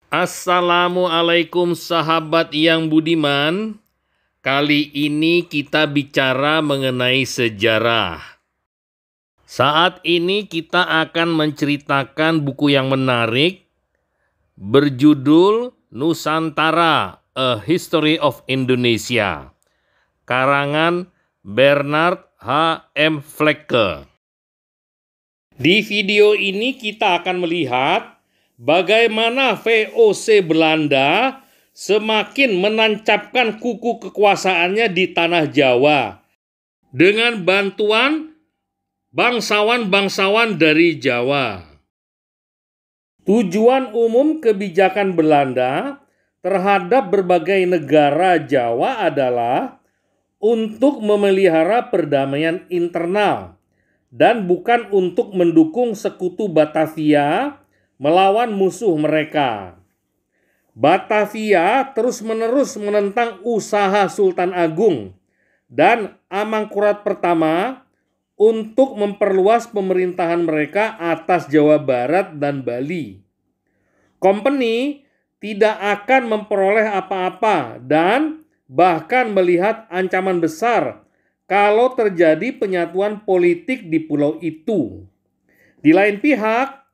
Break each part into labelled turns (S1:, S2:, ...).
S1: Assalamualaikum sahabat yang budiman. Kali ini kita bicara mengenai sejarah. Saat ini kita akan menceritakan buku yang menarik berjudul Nusantara, A History of Indonesia, karangan Bernard H. M. Flekke. Di video ini kita akan melihat bagaimana VOC Belanda semakin menancapkan kuku kekuasaannya di tanah Jawa dengan bantuan bangsawan-bangsawan dari Jawa. Tujuan umum kebijakan Belanda terhadap berbagai negara Jawa adalah untuk memelihara perdamaian internal dan bukan untuk mendukung sekutu Batavia melawan musuh mereka. Batavia terus-menerus menentang usaha Sultan Agung dan Amangkurat I untuk memperluas pemerintahan mereka atas Jawa Barat dan Bali. Kompeni tidak akan memperoleh apa-apa dan bahkan melihat ancaman besar kalau terjadi penyatuan politik di pulau itu. Di lain pihak,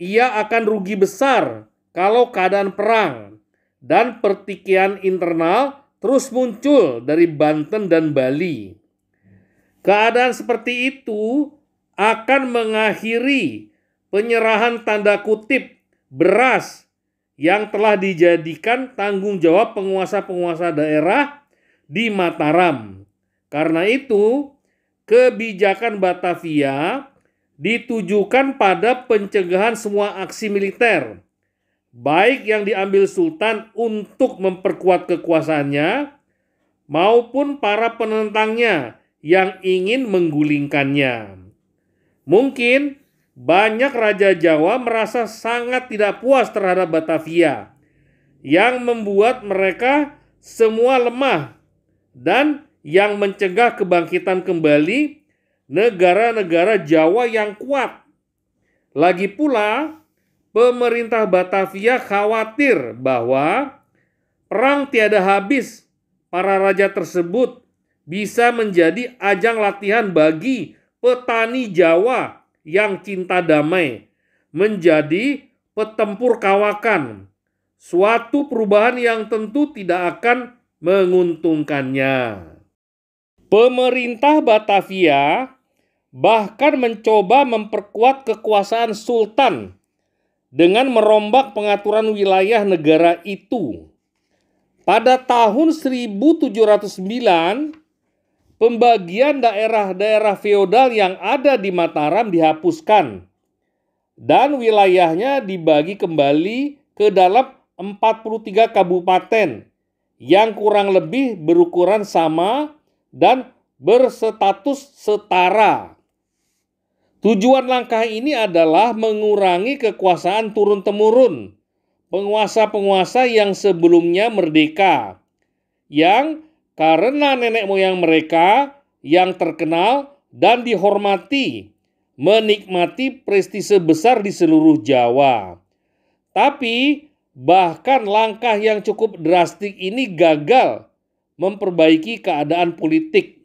S1: ia akan rugi besar kalau keadaan perang dan pertikaian internal terus muncul dari Banten dan Bali. Keadaan seperti itu akan mengakhiri penyerahan tanda kutip beras yang telah dijadikan tanggung jawab penguasa-penguasa daerah di Mataram. Karena itu, kebijakan Batavia ditujukan pada pencegahan semua aksi militer, baik yang diambil Sultan untuk memperkuat kekuasaannya, maupun para penentangnya yang ingin menggulingkannya. Mungkin banyak raja Jawa merasa sangat tidak puas terhadap Batavia, yang membuat mereka semua lemah dan yang mencegah kebangkitan kembali negara-negara Jawa yang kuat. Lagi pula, pemerintah Batavia khawatir bahwa perang tiada habis para raja tersebut bisa menjadi ajang latihan bagi petani Jawa yang cinta damai menjadi petempur kawakan, suatu perubahan yang tentu tidak akan menguntungkannya. Pemerintah Batavia bahkan mencoba memperkuat kekuasaan Sultan dengan merombak pengaturan wilayah negara itu. Pada tahun 1709, pembagian daerah-daerah feodal yang ada di Mataram dihapuskan dan wilayahnya dibagi kembali ke dalam 43 kabupaten yang kurang lebih berukuran sama dan berstatus setara. Tujuan langkah ini adalah mengurangi kekuasaan turun-temurun penguasa-penguasa yang sebelumnya merdeka, yang karena nenek moyang mereka yang terkenal dan dihormati menikmati prestise besar di seluruh Jawa. Tapi bahkan langkah yang cukup drastik ini gagal memperbaiki keadaan politik.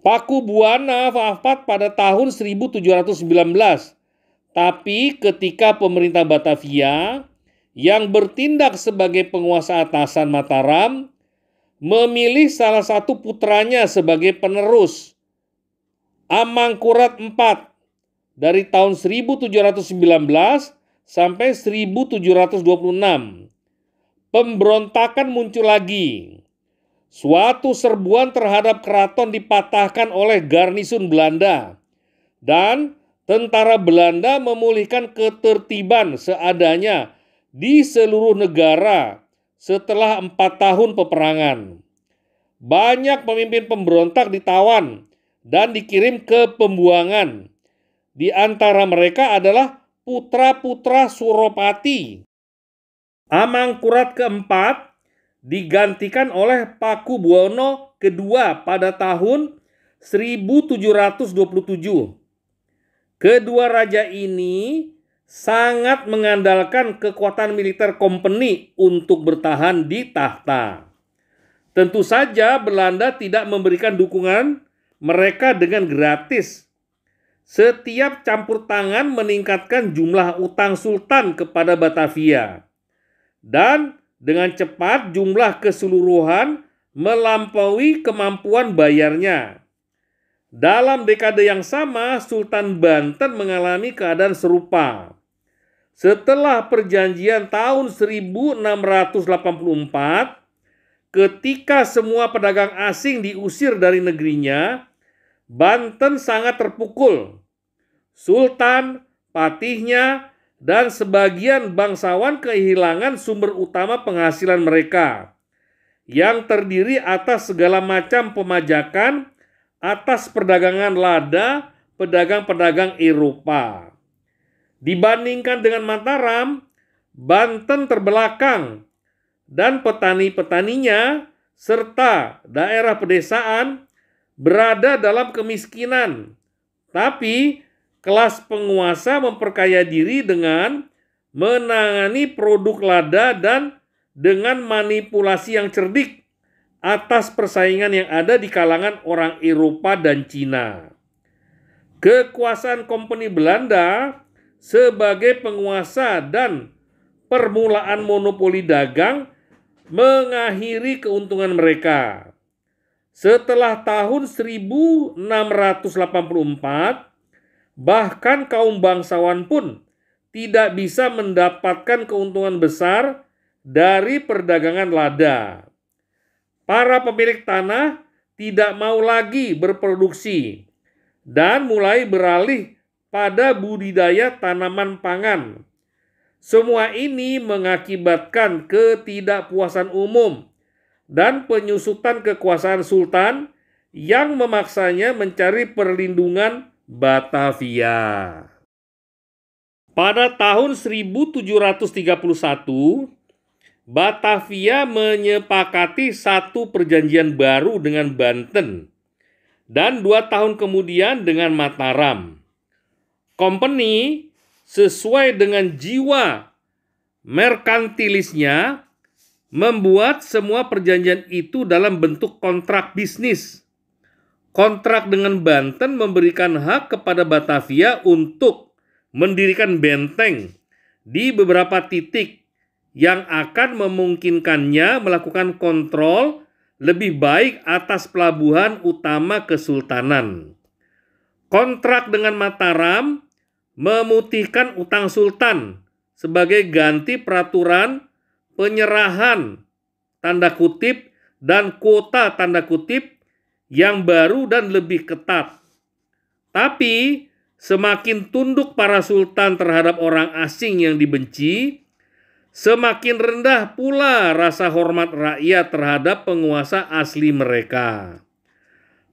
S1: Pakubuwana wafat pada tahun 1719, tapi ketika pemerintah Batavia yang bertindak sebagai penguasa atasan Mataram memilih salah satu putranya sebagai penerus, Amangkurat IV, dari tahun 1719 sampai 1726. Pemberontakan muncul lagi. Suatu serbuan terhadap keraton dipatahkan oleh garnisun Belanda dan tentara Belanda memulihkan ketertiban seadanya di seluruh negara setelah 4 tahun peperangan. Banyak pemimpin pemberontak ditawan dan dikirim ke pembuangan. Di antara mereka adalah putra-putra Suropati. Amangkurat keempat digantikan oleh Pakubuwono II pada tahun 1727. Kedua raja ini sangat mengandalkan kekuatan militer kompeni untuk bertahan di tahta. Tentu saja Belanda tidak memberikan dukungan mereka dengan gratis. Setiap campur tangan meningkatkan jumlah utang Sultan kepada Batavia. Dan dengan cepat jumlah keseluruhan melampaui kemampuan bayarnya. Dalam dekade yang sama, Sultan Banten mengalami keadaan serupa. Setelah perjanjian tahun 1684, ketika semua pedagang asing diusir dari negerinya, Banten sangat terpukul. Sultan, patihnya, dan sebagian bangsawan kehilangan sumber utama penghasilan mereka, yang terdiri atas segala macam pemajakan atas perdagangan lada pedagang-pedagang Eropa. Dibandingkan dengan Mataram, Banten terbelakang, dan petani-petaninya serta daerah pedesaan berada dalam kemiskinan. Tapi kelas penguasa memperkaya diri dengan menangani produk lada dan dengan manipulasi yang cerdik atas persaingan yang ada di kalangan orang Eropa dan Cina. Kekuasaan Kompeni Belanda sebagai penguasa dan permulaan monopoli dagang mengakhiri keuntungan mereka. Setelah tahun 1684, bahkan kaum bangsawan pun tidak bisa mendapatkan keuntungan besar dari perdagangan lada. Para pemilik tanah tidak mau lagi berproduksi dan mulai beralih pada budidaya tanaman pangan. Semua ini mengakibatkan ketidakpuasan umum dan penyusutan kekuasaan Sultan yang memaksanya mencari perlindungan Batavia. Pada tahun 1731, Batavia menyepakati satu perjanjian baru dengan Banten dan 2 tahun kemudian dengan Mataram. Kompeni sesuai dengan jiwa merkantilisnya membuat semua perjanjian itu dalam bentuk kontrak bisnis. Kontrak dengan Banten memberikan hak kepada Batavia untuk mendirikan benteng di beberapa titik yang akan memungkinkannya melakukan kontrol lebih baik atas pelabuhan utama kesultanan. Kontrak dengan Mataram memutihkan utang Sultan sebagai ganti peraturan penyerahan tanda kutip dan kuota tanda kutip yang baru dan lebih ketat. Tapi semakin tunduk para sultan terhadap orang asing yang dibenci, semakin rendah pula rasa hormat rakyat terhadap penguasa asli mereka.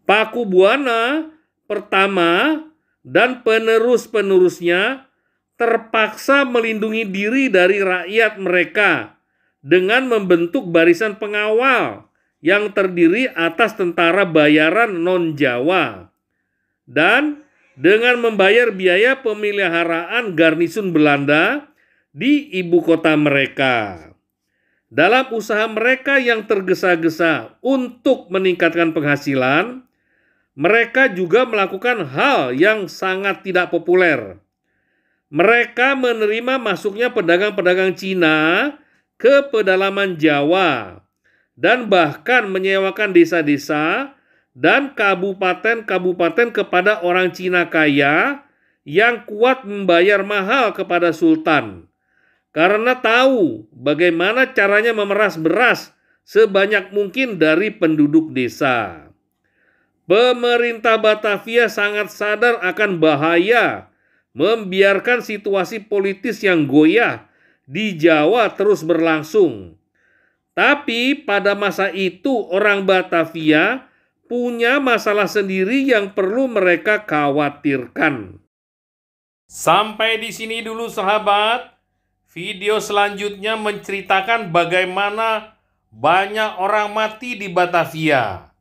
S1: Paku Buana pertama dan penerus-penerusnya terpaksa melindungi diri dari rakyat mereka dengan membentuk barisan pengawal yang terdiri atas tentara bayaran non-Jawa dan dengan membayar biaya pemeliharaan garnisun Belanda di ibu kota mereka. Dalam usaha mereka yang tergesa-gesa untuk meningkatkan penghasilan, mereka juga melakukan hal yang sangat tidak populer. Mereka menerima masuknya pedagang-pedagang Cina ke pedalaman Jawa dan bahkan menyewakan desa-desa dan kabupaten-kabupaten kepada orang Cina kaya yang kuat membayar mahal kepada Sultan karena tahu bagaimana caranya memeras beras sebanyak mungkin dari penduduk desa. Pemerintah Batavia sangat sadar akan bahaya membiarkan situasi politis yang goyah di Jawa terus berlangsung. Tapi pada masa itu orang Batavia punya masalah sendiri yang perlu mereka khawatirkan. Sampai di sini dulu sahabat. Video selanjutnya menceritakan bagaimana banyak orang mati di Batavia.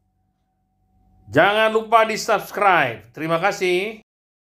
S1: Jangan lupa di-subscribe. Terima kasih.